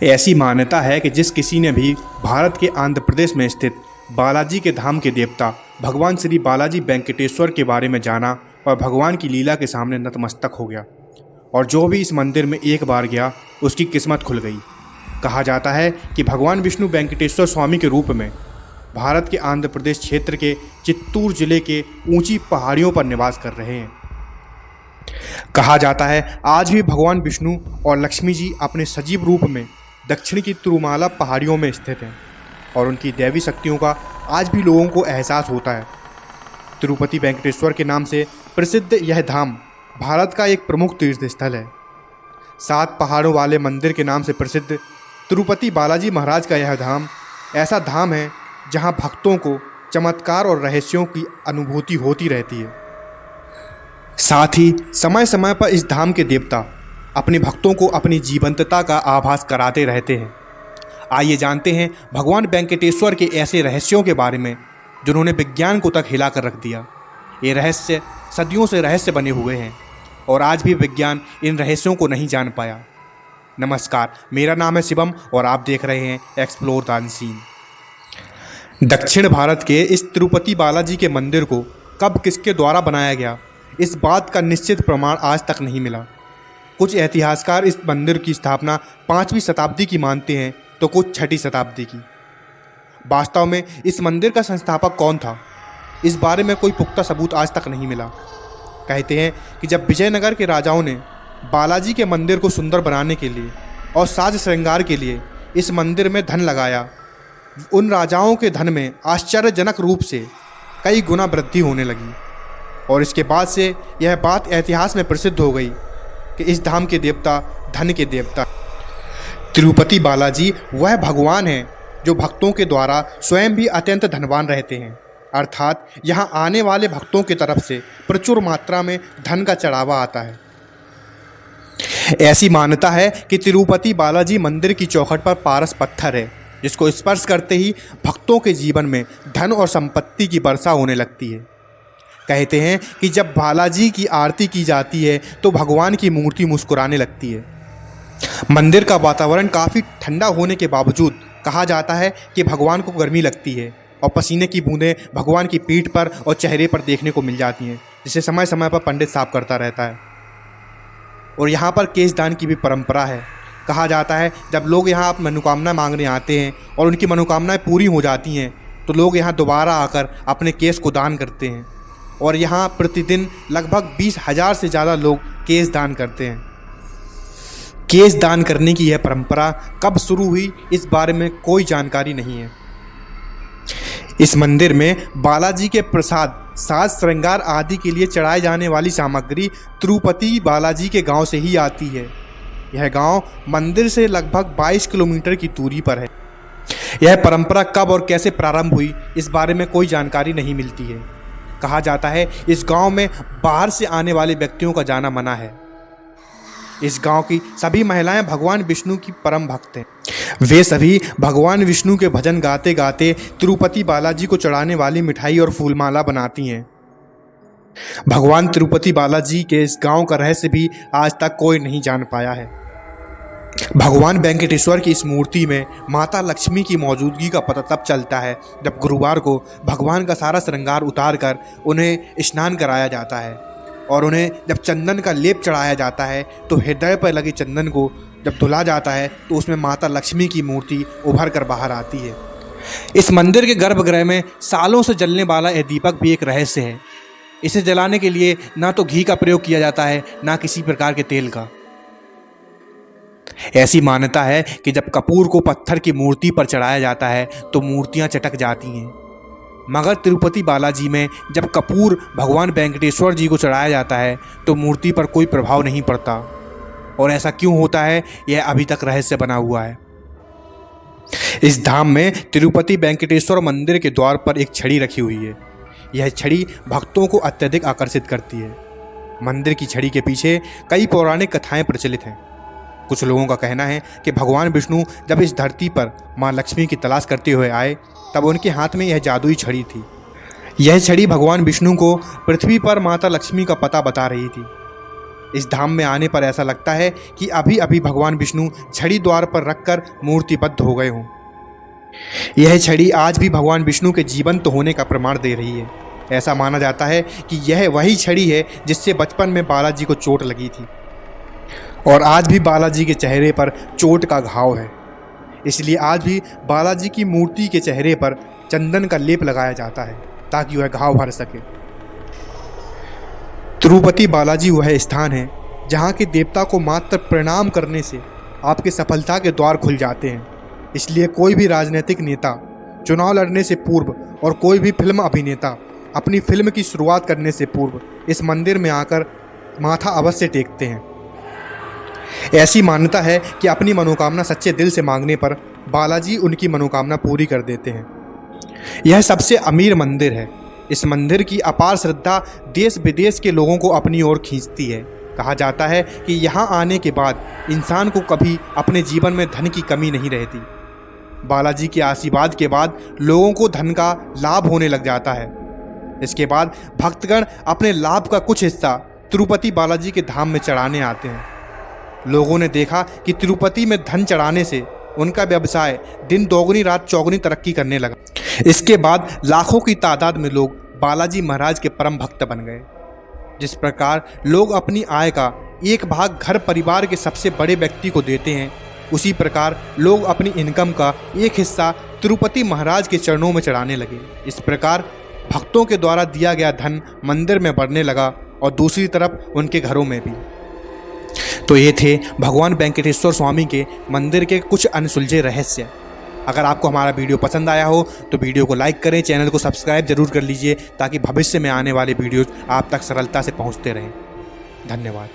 ऐसी मान्यता है कि जिस किसी ने भी भारत के आंध्र प्रदेश में स्थित बालाजी के धाम के देवता भगवान श्री बालाजी वेंकटेश्वर के बारे में जाना और भगवान की लीला के सामने नतमस्तक हो गया, और जो भी इस मंदिर में एक बार गया उसकी किस्मत खुल गई। कहा जाता है कि भगवान विष्णु वेंकटेश्वर स्वामी के रूप में भारत के आंध्र प्रदेश क्षेत्र के चित्तूर जिले के ऊंची पहाड़ियों पर निवास कर रहे हैं। कहा जाता है आज भी भगवान विष्णु और लक्ष्मी जी अपने सजीव रूप में दक्षिण की तिरुमाला पहाड़ियों में स्थित हैं और उनकी दैवी शक्तियों का आज भी लोगों को एहसास होता है। तिरुपति वेंकटेश्वर के नाम से प्रसिद्ध यह धाम भारत का एक प्रमुख तीर्थ स्थल है। 7 पहाड़ों वाले मंदिर के नाम से प्रसिद्ध तिरुपति बालाजी महाराज का यह धाम ऐसा धाम है जहां भक्तों को चमत्कार और रहस्यों की अनुभूति होती रहती है। साथ ही समय समय पर इस धाम के देवता अपने भक्तों को अपनी जीवंतता का आभास कराते रहते हैं। आइए जानते हैं भगवान वेंकटेश्वर के ऐसे रहस्यों के बारे में जिन्होंने विज्ञान को तक हिला कर रख दिया। ये रहस्य सदियों से रहस्य बने हुए हैं और आज भी विज्ञान इन रहस्यों को नहीं जान पाया। नमस्कार, मेरा नाम है शिवम और आप देख रहे हैं एक्सप्लोर द अनसीन। दक्षिण भारत के इस तिरुपति बालाजी के मंदिर को कब किसके द्वारा बनाया गया, इस बात का निश्चित प्रमाण आज तक नहीं मिला। कुछ इतिहासकार इस मंदिर की स्थापना 5वीं शताब्दी की मानते हैं तो कुछ 6ठी शताब्दी की। वास्तव में इस मंदिर का संस्थापक कौन था, इस बारे में कोई पुख्ता सबूत आज तक नहीं मिला। कहते हैं कि जब विजयनगर के राजाओं ने बालाजी के मंदिर को सुंदर बनाने के लिए और साज श्रृंगार के लिए इस मंदिर में धन लगाया, उन राजाओं के धन में आश्चर्यजनक रूप से कई गुना वृद्धि होने लगी और इसके बाद से यह बात इतिहास में प्रसिद्ध हो गई कि इस धाम के देवता धन के देवता। तिरुपति बालाजी वह भगवान हैं जो भक्तों के द्वारा स्वयं भी अत्यंत धनवान रहते हैं, अर्थात यहाँ आने वाले भक्तों की तरफ से प्रचुर मात्रा में धन का चढ़ावा आता है। ऐसी मान्यता है कि तिरुपति बालाजी मंदिर की चौखट पर पारस पत्थर है जिसको स्पर्श करते ही भक्तों के जीवन में धन और संपत्ति की वर्षा होने लगती है। कहते हैं कि जब बालाजी की आरती की जाती है तो भगवान की मूर्ति मुस्कुराने लगती है। मंदिर का वातावरण काफ़ी ठंडा होने के बावजूद कहा जाता है कि भगवान को गर्मी लगती है और पसीने की बूंदें भगवान की पीठ पर और चेहरे पर देखने को मिल जाती हैं, जिसे समय समय पर पंडित साफ करता रहता है। और यहाँ पर केशदान की भी परंपरा है। कहा जाता है जब लोग यहाँ आप मनोकामना मांगने आते हैं और उनकी मनोकामनाएं पूरी हो जाती हैं तो लोग यहाँ दोबारा आकर अपने केश को दान करते हैं और यहाँ प्रतिदिन लगभग 20,000 से ज़्यादा लोग केश दान करते हैं। केश दान करने की यह परंपरा कब शुरू हुई इस बारे में कोई जानकारी नहीं है। इस मंदिर में बालाजी के प्रसाद, साज श्रृंगार आदि के लिए चढ़ाए जाने वाली सामग्री तिरुपति बालाजी के गांव से ही आती है। यह गांव मंदिर से लगभग 22 किलोमीटर की दूरी पर है। यह परंपरा कब और कैसे प्रारंभ हुई इस बारे में कोई जानकारी नहीं मिलती है। कहा जाता है इस गांव में बाहर से आने वाले व्यक्तियों का जाना मना है। इस गांव की सभी महिलाएं भगवान विष्णु की परम भक्त हैं। वे सभी भगवान विष्णु के भजन गाते गाते तिरुपति बालाजी को चढ़ाने वाली मिठाई और फूलमाला बनाती हैं। भगवान तिरुपति बालाजी के इस गांव का रहस्य भी आज तक कोई नहीं जान पाया है। भगवान वेंकटेश्वर की इस मूर्ति में माता लक्ष्मी की मौजूदगी का पता तब चलता है जब गुरुवार को भगवान का सारा श्रृंगार उतार कर उन्हें स्नान कराया जाता है और उन्हें जब चंदन का लेप चढ़ाया जाता है तो हृदय पर लगे चंदन को जब धुला जाता है तो उसमें माता लक्ष्मी की मूर्ति उभर कर बाहर आती है। इस मंदिर के गर्भगृह में सालों से जलने वाला यह दीपक भी एक रहस्य है। इसे जलाने के लिए ना तो घी का प्रयोग किया जाता है ना किसी प्रकार के तेल का। ऐसी मान्यता है कि जब कपूर को पत्थर की मूर्ति पर चढ़ाया जाता है तो मूर्तियां चटक जाती हैं, मगर तिरुपति बालाजी में जब कपूर भगवान वेंकटेश्वर जी को चढ़ाया जाता है तो मूर्ति पर कोई प्रभाव नहीं पड़ता। और ऐसा क्यों होता है यह अभी तक रहस्य बना हुआ है। इस धाम में तिरुपति वेंकटेश्वर मंदिर के द्वार पर एक छड़ी रखी हुई है। यह छड़ी भक्तों को अत्यधिक आकर्षित करती है। मंदिर की छड़ी के पीछे कई पौराणिक कथाएं प्रचलित हैं। कुछ लोगों का कहना है कि भगवान विष्णु जब इस धरती पर मां लक्ष्मी की तलाश करते हुए आए तब उनके हाथ में यह जादुई छड़ी थी। यह छड़ी भगवान विष्णु को पृथ्वी पर माता लक्ष्मी का पता बता रही थी। इस धाम में आने पर ऐसा लगता है कि अभी अभी भगवान विष्णु छड़ी द्वार पर रखकर मूर्तिबद्ध हो गए हों। यह छड़ी आज भी भगवान विष्णु के जीवंत होने का प्रमाण दे रही है। ऐसा माना जाता है कि यह वही छड़ी है जिससे बचपन में बालाजी को चोट लगी थी और आज भी बालाजी के चेहरे पर चोट का घाव है। इसलिए आज भी बालाजी की मूर्ति के चेहरे पर चंदन का लेप लगाया जाता है ताकि वह घाव भर सके। तिरुपति बालाजी वह स्थान है जहाँ के देवता को मात्र प्रणाम करने से आपके सफलता के द्वार खुल जाते हैं। इसलिए कोई भी राजनीतिक नेता चुनाव लड़ने से पूर्व और कोई भी फिल्म अभिनेता अपनी फिल्म की शुरुआत करने से पूर्व इस मंदिर में आकर माथा अवश्य टेकते हैं। ऐसी मान्यता है कि अपनी मनोकामना सच्चे दिल से मांगने पर बालाजी उनकी मनोकामना पूरी कर देते हैं। यह सबसे अमीर मंदिर है। इस मंदिर की अपार श्रद्धा देश विदेश के लोगों को अपनी ओर खींचती है। कहा जाता है कि यहाँ आने के बाद इंसान को कभी अपने जीवन में धन की कमी नहीं रहती। बालाजी के आशीर्वाद के बाद लोगों को धन का लाभ होने लग जाता है। इसके बाद भक्तगण अपने लाभ का कुछ हिस्सा तिरुपति बालाजी के धाम में चढ़ाने आते हैं। लोगों ने देखा कि तिरुपति में धन चढ़ाने से उनका व्यवसाय दिन दोगुनी रात चौगुनी तरक्की करने लगा। इसके बाद लाखों की तादाद में लोग बालाजी महाराज के परम भक्त बन गए। जिस प्रकार लोग अपनी आय का एक भाग घर परिवार के सबसे बड़े व्यक्ति को देते हैं, उसी प्रकार लोग अपनी इनकम का एक हिस्सा तिरुपति महाराज के चरणों में चढ़ाने लगे। इस प्रकार भक्तों के द्वारा दिया गया धन मंदिर में बढ़ने लगा और दूसरी तरफ उनके घरों में भी। तो ये थे भगवान वेंकटेश्वर स्वामी के मंदिर के कुछ अनसुलझे रहस्य। अगर आपको हमारा वीडियो पसंद आया हो तो वीडियो को लाइक करें, चैनल को सब्सक्राइब जरूर कर लीजिए ताकि भविष्य में आने वाले वीडियोज आप तक सरलता से पहुंचते रहें। धन्यवाद।